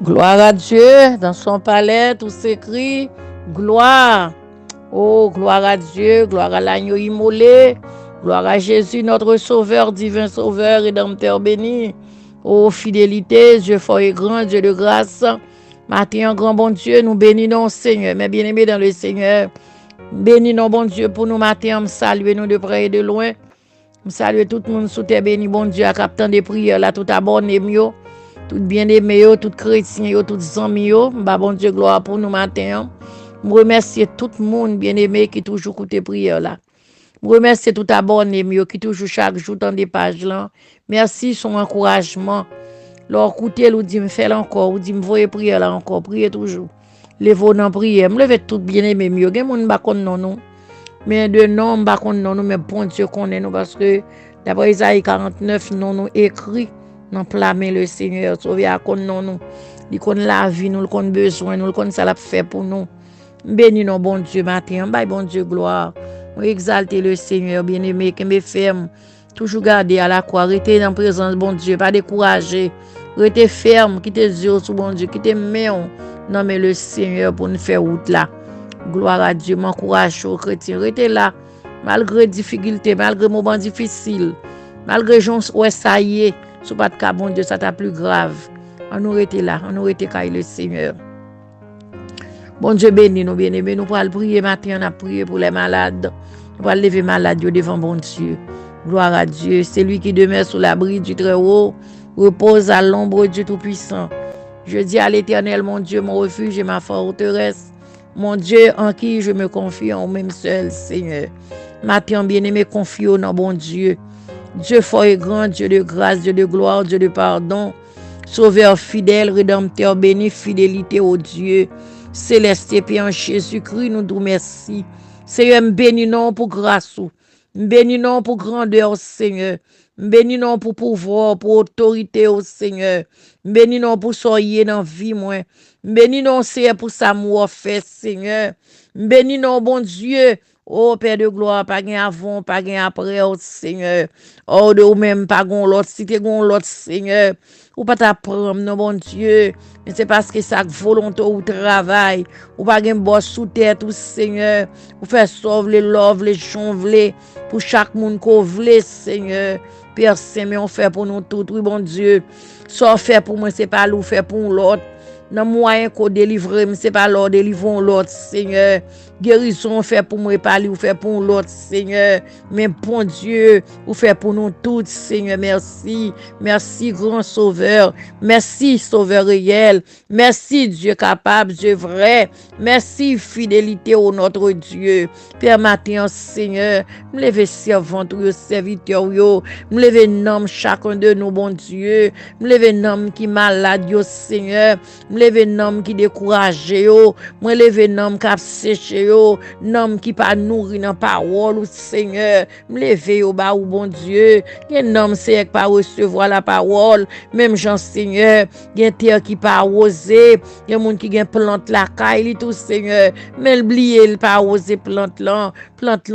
Gloire à Dieu, dans son palais, tout s'écrit, gloire. Oh, gloire à Dieu, gloire à l'agneau immolé, gloire à Jésus, notre sauveur, divin sauveur, rédempteur béni. Oh, fidélité, Dieu fort et grand, Dieu de grâce. Matin, grand bon Dieu, nous bénissons Seigneur, mes bien-aimés dans le Seigneur. Bénissons bon Dieu pour nous matin, me saluer nous de près et de loin. Me saluer tout le monde sous terre béni, bon Dieu, à captant des prières, là, tout abonné mieux. Tout bien-aimé, tout chrétien, tout amis, bon Dieu, gloire pour nous matin. Je remercie tout le monde bien-aimé qui toujours écoute prière là. Je remercie tout abonné qui toujours chaque jour dans des pages là. Merci son encouragement. Leur écoutez, nous dit me faire encore, ou dit me voyer prière là encore, prier toujours. Levez dans prière, me levez tout bien-aimé mieux. Gen moun ba konn non nous. Mais de nom ba konn non nous, mais bon Dieu connaît nous parce que d'après Isaïe 49 non nous écrit non clamer le Seigneur sauver à kon non nous. Il connaît la vie, nous le connaît besoin, nous le connaît ça l'a fait pour nous. Bénis nos bon Dieu matin, bye bon Dieu gloire. On exalter le Seigneur bien-aimé qui me ferme. Toujours garder à la croix, rester dans la présence bon Dieu, pas décourager. Rester ferme, quitter Dieu sous bon Dieu, quitter main. Non mais le Seigneur pour nous faire route là. Gloire à Dieu, m'encourage aux chrétiens, rester là malgré difficultés, malgré moments difficiles, malgré gens ouais ça y est, sous pas de cas bon Dieu ça t'a plus grave. On nous rester là, on nous rester caille le Seigneur. Bon Dieu béni nous bien-aimés, nous pourrons prier matin, on a prié pour les malades. Nous pourrons lever malades devant bon Dieu. Gloire à Dieu, c'est lui qui demeure sous l'abri du Très-Haut, repose à l'ombre du Tout-Puissant. Je dis à l'Éternel, mon Dieu, mon refuge et ma forteresse, mon Dieu en qui je me confie en même seul, Seigneur. Matin, bien-aimé, confie dans bon Dieu. Dieu fort et grand, Dieu de grâce, Dieu de gloire, Dieu de pardon, Sauveur fidèle, rédempteur béni, fidélité au Dieu. Céleste et en Jésus-Christ, nous nous merci. Seigneur, bénis nous pour grâce, bénis nous pour grandeur, Seigneur. Bénis nous pour pouvoir, pour autorité au Seigneur. Bénis nous pour soyez dans la vie, moi. Bénis nous, Seigneur, pour sa mort fait, Seigneur. Bénis nous, bon Dieu. Oh, Père de gloire, pas gain avant, pas gain après, oh Seigneur. Oh, de ou même, pas gain l'autre, si t'es gain l'autre, Seigneur. Ou pas t'apprendre, non, bon Dieu. Mais c'est parce que ça volonté ou travail. Ou pas gain boss sous terre, tout Seigneur. Ou faire sauver les love, les chanvler. Pour chaque monde qu'on veut, Seigneur. Père Saint, mais on fait pour nous tout, oui, bon Dieu. Ça fait pour moi, c'est pas l'ou fait pour l'autre. Dans moyen qu'on délivre, mais c'est pas l'autre, délivrons l'autre, Seigneur. Guérison fait pour moi, pas lui, ou fait pour l'autre, Seigneur. Mais bon Dieu, ou fait pour nous tous, Seigneur. Merci. Merci, grand sauveur. Merci, sauveur réel. Merci, Dieu capable, Dieu vrai. Merci, fidélité au notre Dieu. Père matin, Seigneur, me lève servant, serviteur, me lève nom chacun de nous, bon Dieu. Me lève nom qui malade, Seigneur. Me lève nom qui découragé, me lève nom qui a séché, nom qui pas nourri dans parole, Seigneur. Me lève au bas, bon Dieu. Gen nom c'est pas recevoir la parole, même Jean Seigneur. Gen terre qui pas oser, gen moun qui gen plante la caille tout Seigneur. Mais oublier il pas oser plante là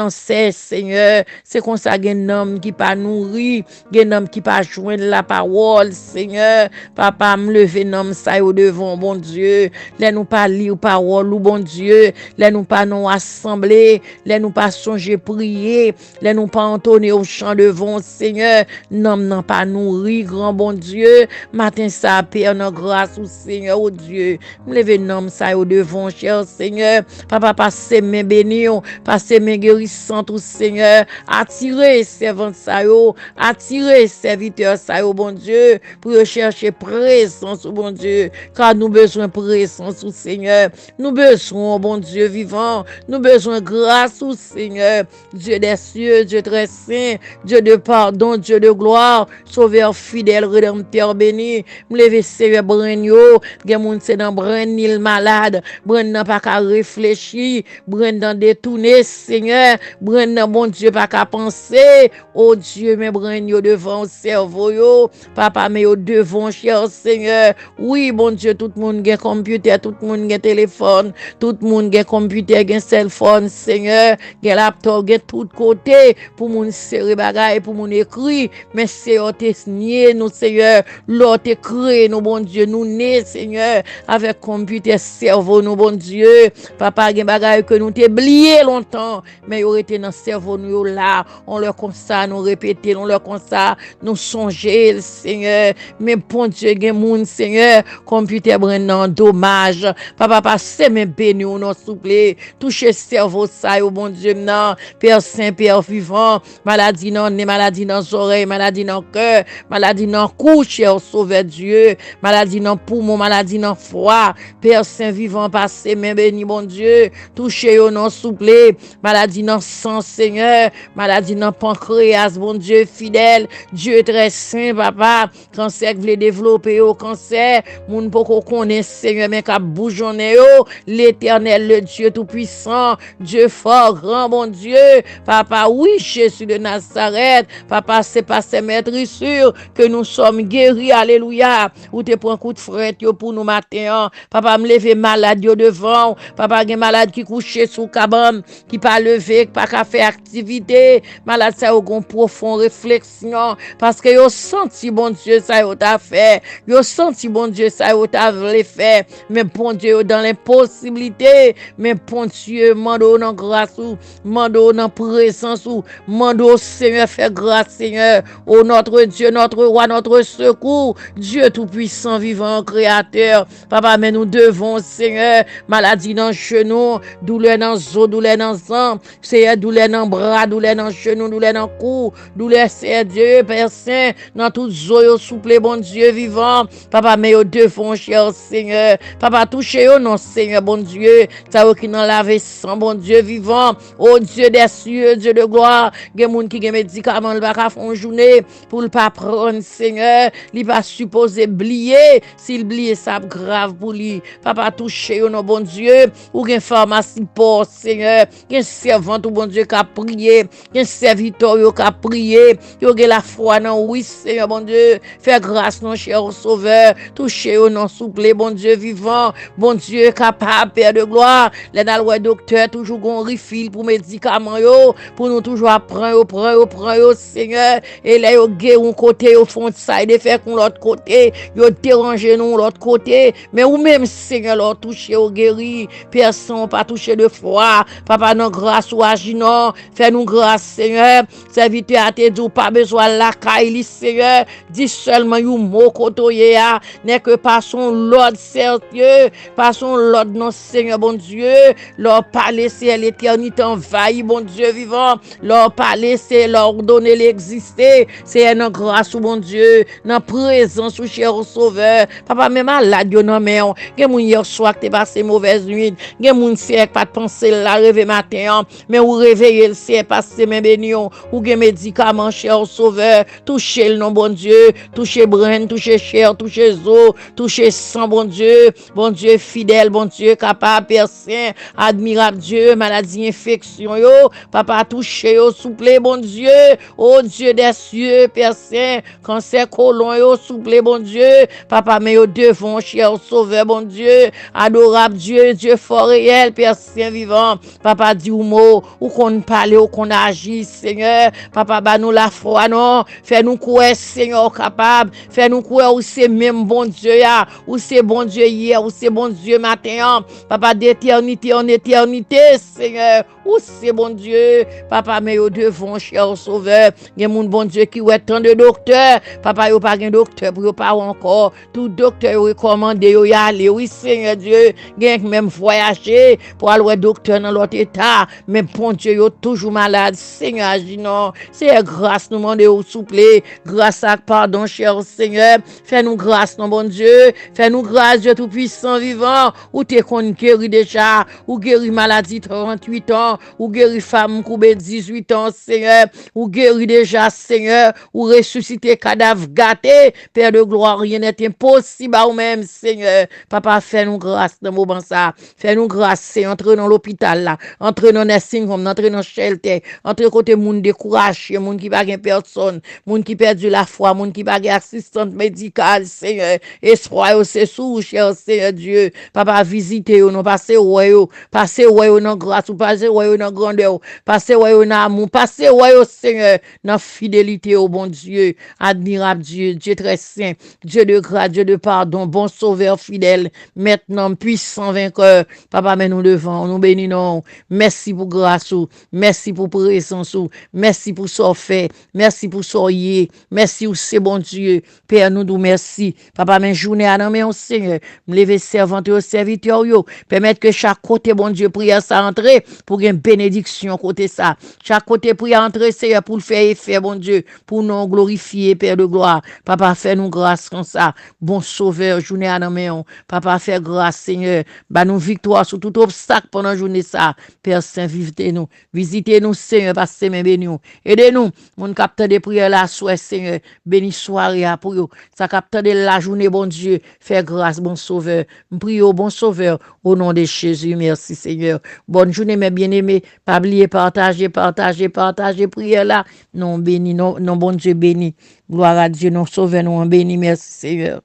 c'est Seigneur. C'est comme ça gen nom qui pas nourri, gen nom qui pas joindre la parole, Seigneur. Papa me lever nom ça au devant, bon Dieu. Laisse nous pas lire parole ou bon Dieu. Laisse nous pas nous assembler, laisse nous pas songer prier, laisse nous pas entonner au chant devant, Seigneur. Non pas nourri, grand bon Dieu. Matin ça Père nos grâce au Seigneur, au Dieu. Me lever nom ça au devant, cher Seigneur. Papa passer mes bénis, passer mes guérissants au Seigneur. Attirer servant ça yo, attirer serviteur ça yo, bon Dieu, pour rechercher présence au bon Dieu, car nous besoin présence au Seigneur. Nous besoin, bon Dieu vivant, nous besoin grâce au Seigneur, Dieu des cieux, Dieu très saint, Dieu de pardon, Dieu de gloire, sauveur fidèle, rédempteur béni. Me lever Seigneur Brenyo, gen moun c'est dans Brenil malade, Bren nan pas qu'à réfléchir, Bren nan détourner, Seigneur, Bren nan bon Dieu pas qu'à penser, oh Dieu, mais Brenyo devant cerveau yo, papa mais au devant cher Seigneur. Oui, bon Dieu, tout le monde gen computer, tout le monde gen téléphone, tout le monde gen computer, gen cell phone, Seigneur, gen laptop, gen tout côté, pour moun serrer bagay, pour moun écrit, mais c'est te nier nous, Seigneur, l'autre te créé nous, bon Dieu, nous né, Seigneur, avec computer cerveau, nous, bon Dieu, papa, gen bagay que nous t'oublié longtemps, mais il aurait été dans cerveau, nous, là, on leur comme ça, nous répéter, on leur comme ça, nous songer, Seigneur, mais bon Dieu, gen moun, Seigneur, computer brennan, dommage, papa, passe, mais béni, ou non, souple, toucher cerveau, ça, bon Dieu, non, Père Saint, Père vivant, maladie non, maladie dans les oreilles, maladie dans le cœur, maladie dans le cou, cher Sauveur Dieu, maladie dans le poumon, maladie dans le foie, Père Saint vivant, passé, mais béni, bon Dieu, toucher au non souple, maladie dans le sang, Seigneur, maladie dans le pancréas, bon Dieu fidèle, Dieu très saint, papa, cancer que voulez développer au cancer, moun poko connaît, Seigneur, mais qu'à bougeonner, l'éternel, le Dieu tout-puissant, Dieu fort, grand, bon Dieu, papa, oui, Jésus de Nazareth, papa, c'est pas ces maîtres sûrs que nous sommes guéris, alléluia, ou te prends coup de fret pour nous matin, papa, me lever malade devant, papa, gen malade qui couché sous cabane, qui pas levé, qui pas qu'à faire activité, malade ça au gon profond réflexion, parce que yo senti, bon Dieu, ça yo t'a fait, yo senti, bon Dieu, ça yo t'a voulu faire, mais bon Dieu, dans l'impossibilité, mais bon Dieu, mando dans grâce ou, mando dans présence ou, mando Seigneur, fait grâce Seigneur, ô notre Dieu, notre roi, notre secours, Dieu tout-puissant, vivant, créateur, papa, mais nous devons Seigneur, maladie dans le genou, douleur dans le os, douleur dans le sang, Seigneur, douleur dans le bras, douleur dans le genou, douleur dans le cou, douleur, Seigneur Dieu, Père Saint, dans tout zo, souple, bon Dieu vivant, papa, mais nous devons, cher Seigneur, papa, touchez au non, Seigneur, bon Dieu, ça qui n'en lave sang, bon Dieu vivant, ô Dieu des cieux, Dieu de gloire, gen moun qui gen médicament, le pas font journée, pour le pas prendre, Seigneur, il pas supposé oublier, s'il oublie, ça grave pour lui, papa, touchez au non, bon Dieu, ou gen pharmacie pour, Seigneur, gen servante, bon Dieu, qui a prié, gen serviteur, qui a prié, yo gen la foi, non, oui, Seigneur, bon Dieu, fais grâce, non, cher Sauveur, touchez au non, souple, bon Dieu vivant, bon Dieu, capable, Père de gloire, les nalwe docteur, toujours gon refill pour médicaments, yo, pour nous toujours prendre, Seigneur, et là, yo guéri un côté, au fond de ça, et de faire qu'on l'autre côté, yo déranger nous l'autre côté, mais ou même, Seigneur, l'autre touché au guéri, personne pas touché de foi, papa, non, grâce ou aginant, fais-nous grâce, Seigneur, serviteur à te dit, pas besoin de la caille, Seigneur, dis seulement, you mot kotoye ya, n'est que par son l'ordre sérieux, par son l'ordre, non, Seigneur, bon Dieu, leur parler, c'est l'éternité envahie, bon Dieu vivant, leur parler, c'est leur donner l'exister, c'est une grâce, bon Dieu, dans présence, ou cher Sauveur, papa, même malade, non, mais, gen moun hier soir, que t'es passé mauvaise nuit, gen moun c'est pas de penser la rêver matin, mais ou réveiller le c'est passé, mais bénion, ou gen médicament, cher Sauveur, toucher le nom, bon Dieu, toucher brin, toucher chair, toucher os, toucher sang, bon Dieu fidèle, bon Dieu capable, Père Saint, admirable Dieu, maladie, infection, yo, papa toucher, yo, souple, bon Dieu, oh Dieu des cieux, Père Saint, cancer colon, yo, souple, bon Dieu, papa, mais yo devant, cher Sauveur, bon Dieu, adorable Dieu, Dieu fort réel, Père Saint vivant, papa, dit ou mot, ou qu'on parle, ou qu'on agit, Seigneur, papa, bah nous la foi, non, fais-nous croire, Seigneur, capable, fais-nous croire, ou c'est même bon Dieu, ya, ou c'est bon Dieu hier, ou c'est bon Dieu matin, papa, d'éternité en éternité, Seigneur, ou c'est bon Dieu, papa, mais au devant, cher Sauveur, il y a mon bon Dieu qui ouest tant de docteurs, papa, il n'y a pas de docteur, pour pas encore, tout docteur recommande, y aller, oui, Seigneur Dieu, il y a même voyager, pour aller au docteur dans l'autre état, mais bon Dieu, il est toujours malade, Seigneur, agis non, c'est grâce, nous demandons, souple, grâce à pardon, cher Seigneur, fais-nous grâce, non, bon Dieu, fais-nous grâce, Dieu tout-puissant vivant, ou t'es qu'on guéri déjà, ou guéri maladie 38 ans, ou guéri femme coubé 18 ans, Seigneur, ou guéri déjà, Seigneur, ou ressuscité cadavre gâté, Père de gloire, rien n'est impossible à nous-mêmes, Seigneur, papa, fais-nous grâce dans le moment ça, fais-nous grâce, c'est entre dans l'hôpital là, entre dans nursing home, entre dans shelter, entre côté moun découragé, moun qui pas personne, moun qui perdu la foi, moun qui pas assistante médicale, Seigneur, espoir c'est sous, cher Seigneur Dieu, papa, visitez, non passez, ouais, Passez ouais dans grâce, passez ouais dans grandeur, passez ouais dans amour, passez ouais au Seigneur dans fidélité au bon Dieu, admirable Dieu, Dieu très saint, Dieu de grâce, Dieu de pardon, bon sauveur fidèle, maintenant puissant vainqueur. Papa, mais nous devant, nous bénissons. Merci pour grâce, merci pour présence, merci pour ce fait, merci pour ce yé, merci pour ce bon Dieu. Père, nous nous merci. Papa, mais journée à nous, au Seigneur, me lever servante au serviteur, permettre que chaque côté, bon Dieu, prière ça entrer pour une bénédiction côté ça. Chaque côté prière entrer, Seigneur, pour le faire effet, bon Dieu, pour nous glorifier, Père de gloire. Papa, fais-nous grâce comme ça. Bon sauveur, journée à nous, Papa, fais grâce, Seigneur. Bah, nous victoire sur tout obstacle pendant la journée ça. Père Saint, visitez-nous. Visitez-nous, Seigneur, parce que c'est béni. Aidez-nous. Mon capteur de prière là, soit Seigneur. Béni soirée pour vous. Ça capteur de la journée, bon Dieu. Fais grâce, bon sauveur. Prie au bon sauveur. Au nom de Jésus, merci, Seigneur. Bonne journée, mes bien-aimés. Pas oublier, partager, prière là. Non, béni, non, bon Dieu, béni. Gloire à Dieu, non, sauveur, non, béni, merci, Seigneur.